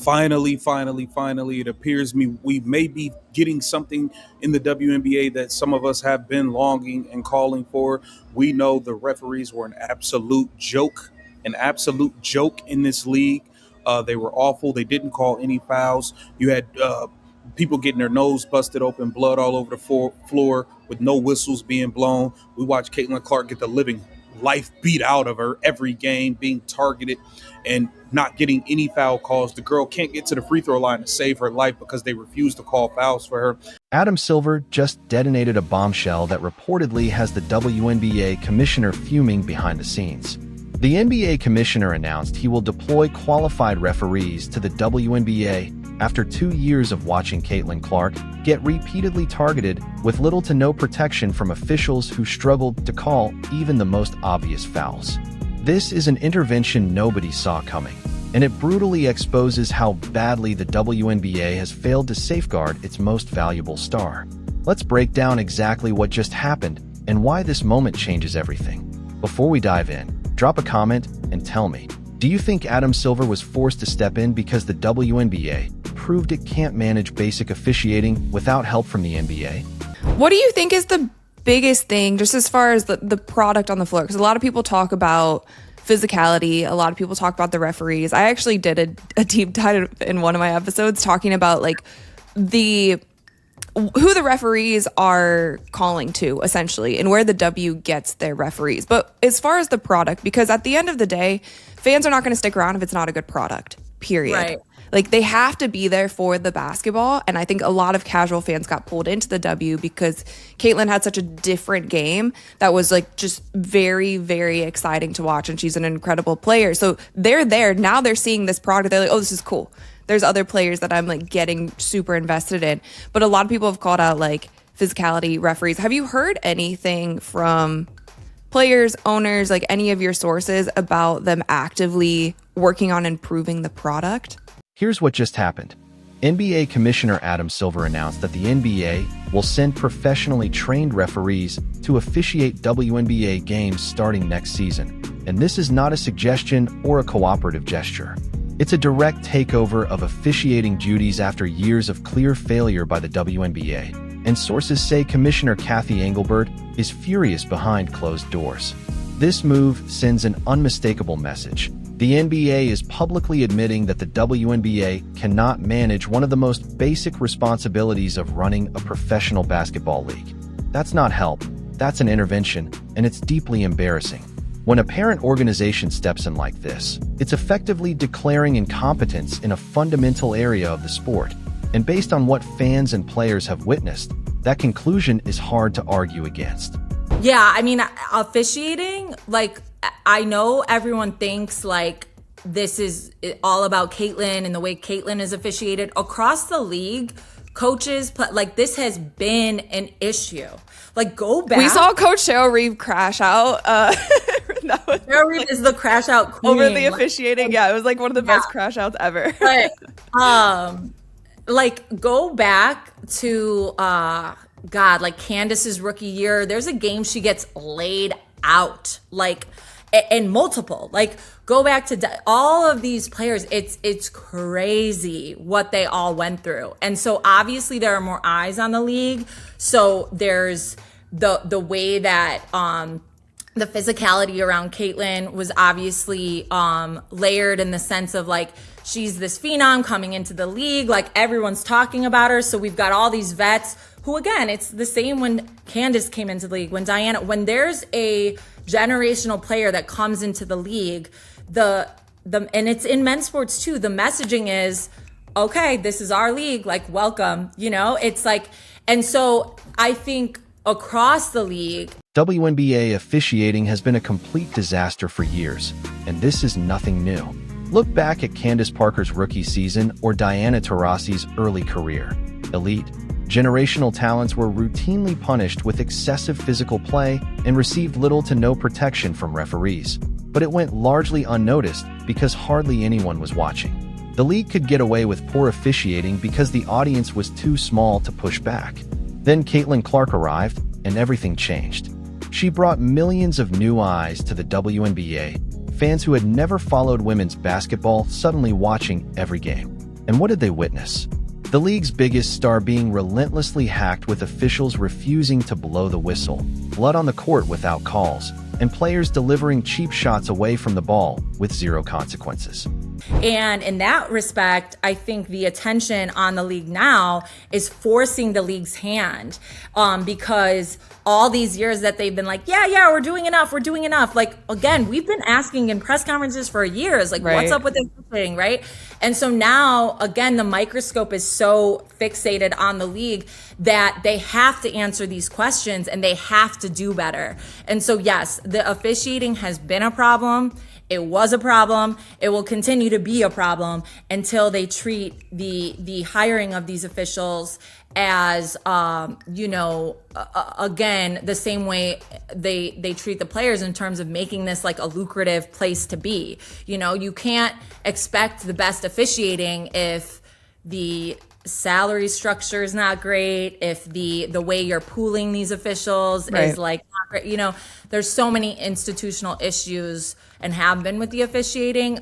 Finally, it appears we may be getting something in the WNBA that some of us have been longing and calling for. We know the referees were an absolute joke in this league. They were awful. They didn't call any fouls. You had people getting their nose busted open, blood all over the floor with no whistles being blown. We watched Caitlin Clark get the living life beat out of her every game, being targeted and not getting any foul calls. The girl can't get to the free throw line to save her life because they refuse to call fouls for her. AdamSilver just detonated a bombshell that reportedly has the WNBA Commissioner fuming behind the scenes. The NBA Commissioner announced he will deploy qualified referees to the WNBA after 2 years of watching Caitlin Clark get repeatedly targeted with little to no protection from officials who struggled to call even the most obvious fouls. This is an intervention nobody saw coming, and it brutally exposes how badly the WNBA has failed to safeguard its most valuable star. Let's break down exactly what just happened and why this moment changes everything. Before we dive in, drop a comment and tell me, do you think AdamSilver was forced to step in because the WNBA proved it can't manage basic officiating without help from the NBA? What do you think is the biggest thing just as far as the product on the floor? Because a lot of people talk about physicality. A lot of people talk about the referees. I actually did a deep dive in one of my episodes talking about like who the referees are calling to, essentially, and where the W gets their referees. But as far as the product, because at the end of the day, fans are not going to stick around if it's not a good product, period. Right. Like, they have to be there for the basketball, and I think a lot of casual fans got pulled into the W because Caitlin had such a different game that was, like, just very, very exciting to watch, and she's an incredible player. So they're there. Now they're seeing this product. They're like, oh, this is cool. There's other players that I'm like getting super invested in. But a lot of people have called out like physicality, referees. Have you heard anything from players, owners, like any of your sources about them actively working on improving the product? Here's what just happened. NBA Commissioner AdamSilver announced that the NBA will send professionally trained referees to officiate WNBA games starting next season. And this is not a suggestion or a cooperative gesture. It's a direct takeover of officiating duties after years of clear failure by the WNBA, and sources say Commissioner Cathy Engelbert is furious behind closed doors. This move sends an unmistakable message. The NBA is publicly admitting that the WNBA cannot manage one of the most basic responsibilities of running a professional basketball league. That's not help, that's an intervention, and it's deeply embarrassing. When a parent organization steps in like this, it's effectively declaring incompetence in a fundamental area of the sport. And based on what fans and players have witnessed, that conclusion is hard to argue against. Yeah, I mean, officiating, like, I know everyone thinks like this is all about Caitlin and the way Caitlin is officiated. Across the league, coaches, like, this has been an issue. Like, go back. We saw Coach Cheryl Reeve crash out. Cheryl Reeve is the crash out queen. Over the officiating. Yeah, it was like one of the best crash outs ever. But, like, go back to, like Candace's rookie year. There's a game she gets laid out, like, and multiple. Like, go back to all of these players. It's crazy what they all went through. And so obviously there are more eyes on the league. So there's the way that the physicality around Caitlin was obviously layered in the sense of like, she's this phenom coming into the league, like everyone's talking about her. So we've got all these vets who, again, it's the same when Candace came into the league, when there's a generational player that comes into the league, and it's in men's sports too, the messaging is, okay, this is our league, like, welcome, it's like, and so I think across the league, WNBA officiating has been a complete disaster for years, and this is nothing new. Look back at Candace Parker's rookie season or Diana Taurasi's early career. Elite, generational talents were routinely punished with excessive physical play and received little to no protection from referees. But it went largely unnoticed because hardly anyone was watching. The league could get away with poor officiating because the audience was too small to push back. Then Caitlin Clark arrived, and everything changed. She brought millions of new eyes to the WNBA, fans who had never followed women's basketball suddenly watching every game. And what did they witness? The league's biggest star being relentlessly hacked, with officials refusing to blow the whistle, blood on the court without calls, and players delivering cheap shots away from the ball with zero consequences. And in that respect, I think the attention on the league now is forcing the league's hand, because all these years that they've been like, yeah, we're doing enough. Like, again, we've been asking in press conferences for years, like, right. What's up with this thing, right? And so now, again, the microscope is so fixated on the league that they have to answer these questions and they have to do better. And so, yes, the officiating has been a problem. It was a problem. It will continue to be a problem until they treat the hiring of these officials as, again, the same way they treat the players, in terms of making this like a lucrative place to be. You can't expect the best officiating if the salary structure is not great, if the way you're pooling these officials right. is like not great. There's so many institutional issues and have been with the officiating.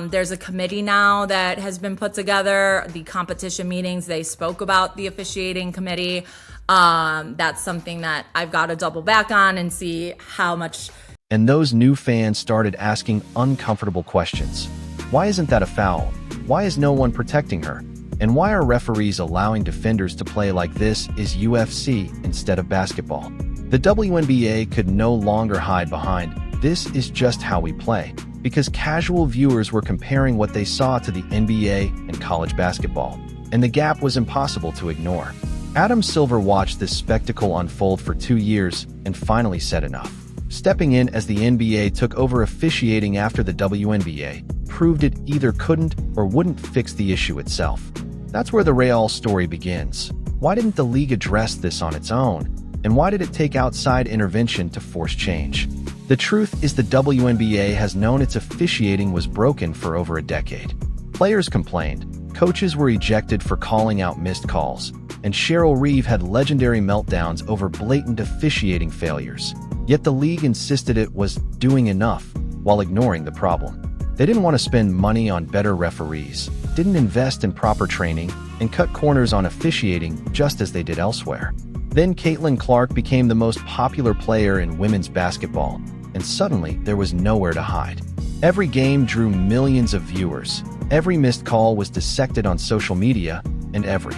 There's a committee now that has been put together. The competition meetings, they spoke about the officiating committee. That's something that I've got to double back on and see how much. And those new fans started asking uncomfortable questions. Why isn't that a foul? Why is no one protecting her? And why are referees allowing defenders to play like this is UFC instead of basketball? The WNBA could no longer hide behind "this is just how we play," because casual viewers were comparing what they saw to the NBA and college basketball, and the gap was impossible to ignore. AdamSilver watched this spectacle unfold for 2 years and finally said enough. Stepping in as the NBA took over officiating after the WNBA proved it either couldn't or wouldn't fix the issue itself. That's where the Real story begins. Why didn't the league address this on its own? And why did it take outside intervention to force change? The truth is, the WNBA has known its officiating was broken for over a decade. Players complained, coaches were ejected for calling out missed calls, and Cheryl Reeve had legendary meltdowns over blatant officiating failures. Yet the league insisted it was doing enough while ignoring the problem. They didn't want to spend money on better referees, didn't invest in proper training, and cut corners on officiating just as they did elsewhere. Then Caitlin Clark became the most popular player in women's basketball, and suddenly there was nowhere to hide. Every game drew millions of viewers, every missed call was dissected on social media, and every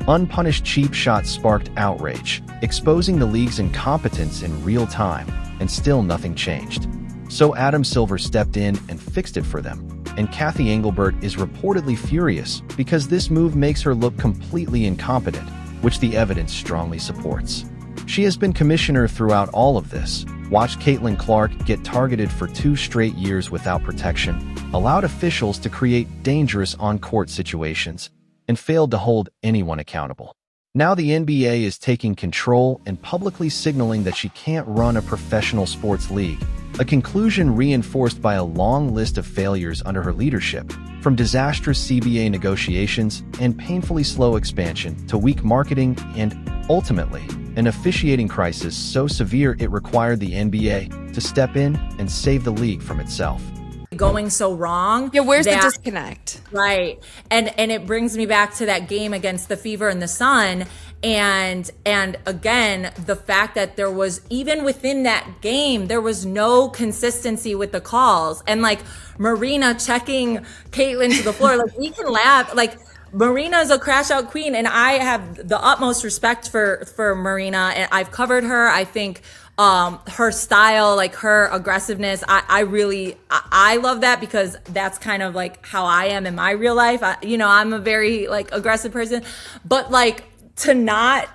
unpunished cheap shot sparked outrage, exposing the league's incompetence in real time, and still nothing changed. So AdamSilver stepped in and fixed it for them, and Kathy Engelbert is reportedly furious because this move makes her look completely incompetent, which the evidence strongly supports. She has been commissioner throughout all of this, watched Caitlin Clark get targeted for 2 straight years without protection, allowed officials to create dangerous on-court situations, and failed to hold anyone accountable. Now the NBA is taking control and publicly signaling that she can't run a professional sports league, a conclusion reinforced by a long list of failures under her leadership, from disastrous CBA negotiations and painfully slow expansion to weak marketing and, ultimately, an officiating crisis so severe it required the NBA to step in and save the league from itself. Going so wrong. Yeah, where's the disconnect? Right. And it brings me back to that game against the Fever and the Sun. And again, the fact that there was, even within that game, there was no consistency with the calls. And like Marina checking Caitlin to the floor, like, we can laugh. Like, Marina is a crash out queen, and I have the utmost respect for Marina, and I've covered her. I think her style, like her aggressiveness, I love that, because that's kind of like how I am in my real life. I'm a very like aggressive person, but like, to not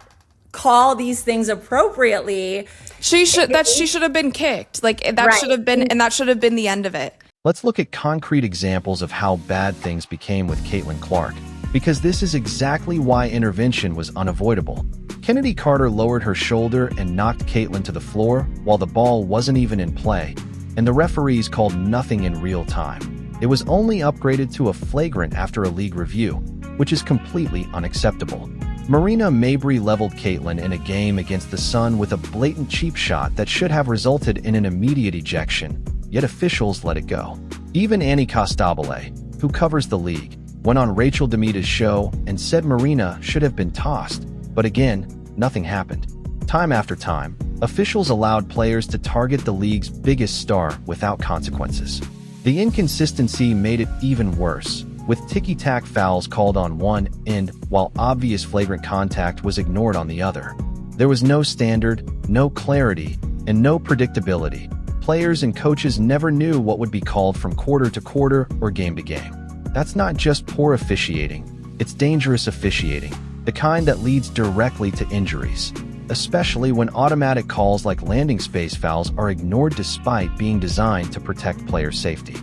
call these things appropriately, she should have been kicked. Like, that right. should have been the end of it. Let's look at concrete examples of how bad things became with Caitlin Clark, because this is exactly why intervention was unavoidable. Kennedy Carter lowered her shoulder and knocked Caitlin to the floor while the ball wasn't even in play, and the referees called nothing in real time. It was only upgraded to a flagrant after a league review, which is completely unacceptable. Marina Mabrey leveled Caitlin in a game against the Sun with a blatant cheap shot that should have resulted in an immediate ejection, yet officials let it go. Even Annie Costabile, who covers the league, went on Rachel Demita's show and said Marina should have been tossed, but again, nothing happened. Time after time, officials allowed players to target the league's biggest star without consequences. The inconsistency made it even worse, with ticky-tack fouls called on one end while obvious flagrant contact was ignored on the other. There was no standard, no clarity, and no predictability. Players and coaches never knew what would be called from quarter to quarter or game to game. That's not just poor officiating, it's dangerous officiating, the kind that leads directly to injuries, especially when automatic calls like landing space fouls are ignored despite being designed to protect player safety.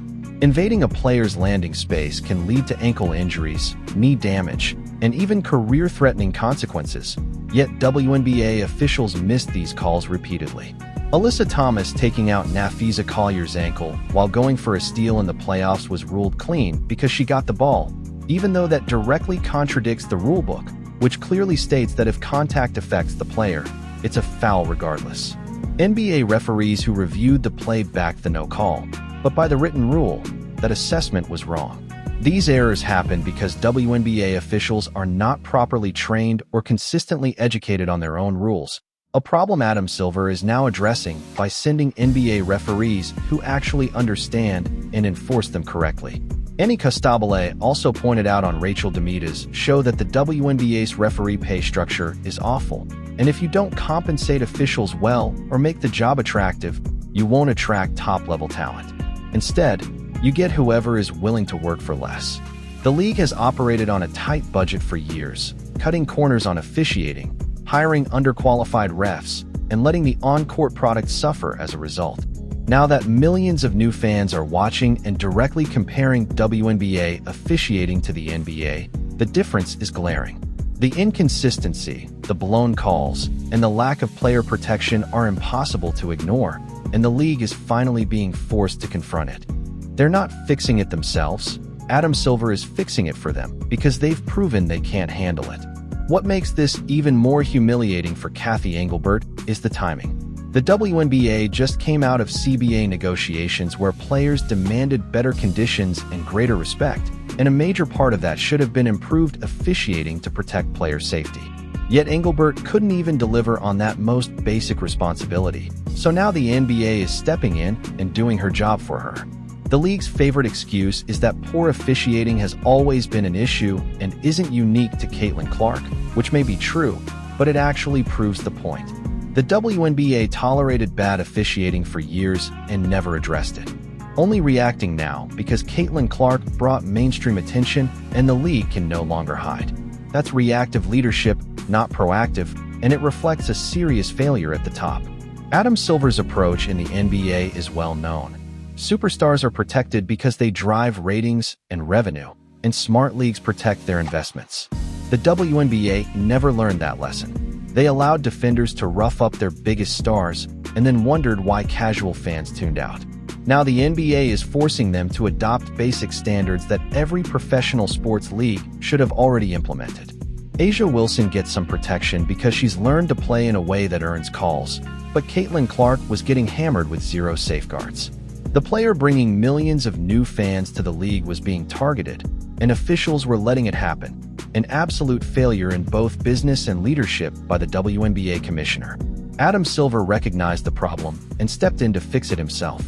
Invading a player's landing space can lead to ankle injuries, knee damage, and even career-threatening consequences, yet WNBA officials missed these calls repeatedly. Alyssa Thomas taking out Nafisa Collier's ankle while going for a steal in the playoffs was ruled clean because she got the ball, even though that directly contradicts the rulebook, which clearly states that if contact affects the player, it's a foul regardless. NBA referees who reviewed the play backed the no call, but by the written rule, that assessment was wrong. These errors happen because WNBA officials are not properly trained or consistently educated on their own rules, a problem AdamSilver is now addressing by sending NBA referees who actually understand and enforce them correctly. Annie Costabile also pointed out on Rachel Demita's show that the WNBA's referee pay structure is awful, and if you don't compensate officials well or make the job attractive, you won't attract top-level talent. Instead, you get whoever is willing to work for less. The league has operated on a tight budget for years, cutting corners on officiating, hiring underqualified refs, and letting the on-court product suffer as a result. Now that millions of new fans are watching and directly comparing WNBA officiating to the NBA, the difference is glaring. The inconsistency, the blown calls, and the lack of player protection are impossible to ignore, and the league is finally being forced to confront it. They're not fixing it themselves. AdamSilver is fixing it for them because they've proven they can't handle it. What makes this even more humiliating for Cathy Engelbert is the timing. The WNBA just came out of CBA negotiations where players demanded better conditions and greater respect, and a major part of that should have been improved officiating to protect player safety. Yet Engelbert couldn't even deliver on that most basic responsibility, so now the NBA is stepping in and doing her job for her. The league's favorite excuse is that poor officiating has always been an issue and isn't unique to Caitlin Clark, which may be true, but it actually proves the point. The WNBA tolerated bad officiating for years and never addressed it, only reacting now because Caitlin Clark brought mainstream attention and the league can no longer hide. That's reactive leadership, not proactive, and it reflects a serious failure at the top. AdamSilver's approach in the NBA is well known. Superstars are protected because they drive ratings and revenue, and smart leagues protect their investments. The WNBA never learned that lesson. They allowed defenders to rough up their biggest stars and then wondered why casual fans tuned out. Now the NBA is forcing them to adopt basic standards that every professional sports league should have already implemented. A'ja Wilson gets some protection because she's learned to play in a way that earns calls, but Caitlin Clark was getting hammered with zero safeguards. The player bringing millions of new fans to the league was being targeted, and officials were letting it happen, an absolute failure in both business and leadership by the WNBA Commissioner. AdamSilver recognized the problem and stepped in to fix it himself.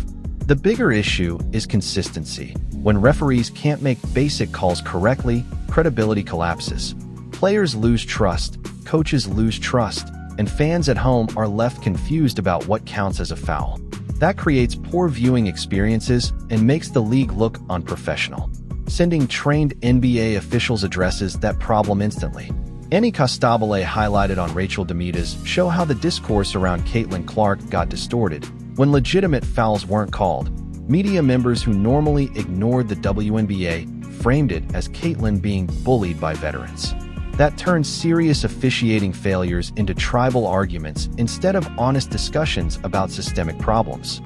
The bigger issue is consistency. When referees can't make basic calls correctly, credibility collapses. Players lose trust, coaches lose trust, and fans at home are left confused about what counts as a foul. That creates poor viewing experiences and makes the league look unprofessional. Sending trained NBA officials addresses that problem instantly. Annie Costabile highlighted on Rachel Demita's show how the discourse around Caitlin Clark got distorted when legitimate fouls weren't called. Media members who normally ignored the WNBA framed it as Caitlin being bullied by veterans. That turned serious officiating failures into tribal arguments instead of honest discussions about systemic problems.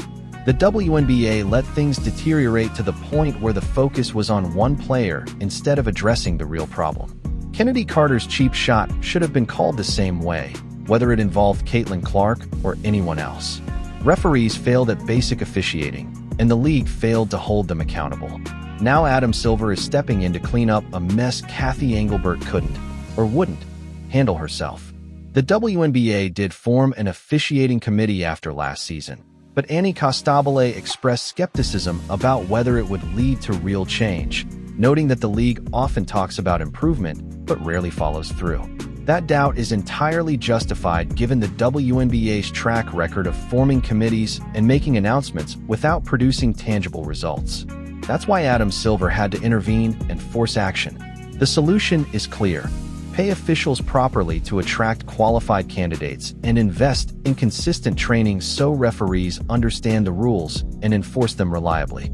The WNBA let things deteriorate to the point where the focus was on one player instead of addressing the real problem. Kennedy Carter's cheap shot should have been called the same way, whether it involved Caitlin Clark or anyone else. Referees failed at basic officiating, and the league failed to hold them accountable. Now AdamSilver is stepping in to clean up a mess Kathy Engelbert couldn't, or wouldn't, handle herself. The WNBA did form an officiating committee after last season, but Annie Costabile expressed skepticism about whether it would lead to real change, noting that the league often talks about improvement but rarely follows through. That doubt is entirely justified given the WNBA's track record of forming committees and making announcements without producing tangible results. That's why AdamSilver had to intervene and force action. The solution is clear. Pay officials properly to attract qualified candidates and invest in consistent training so referees understand the rules and enforce them reliably.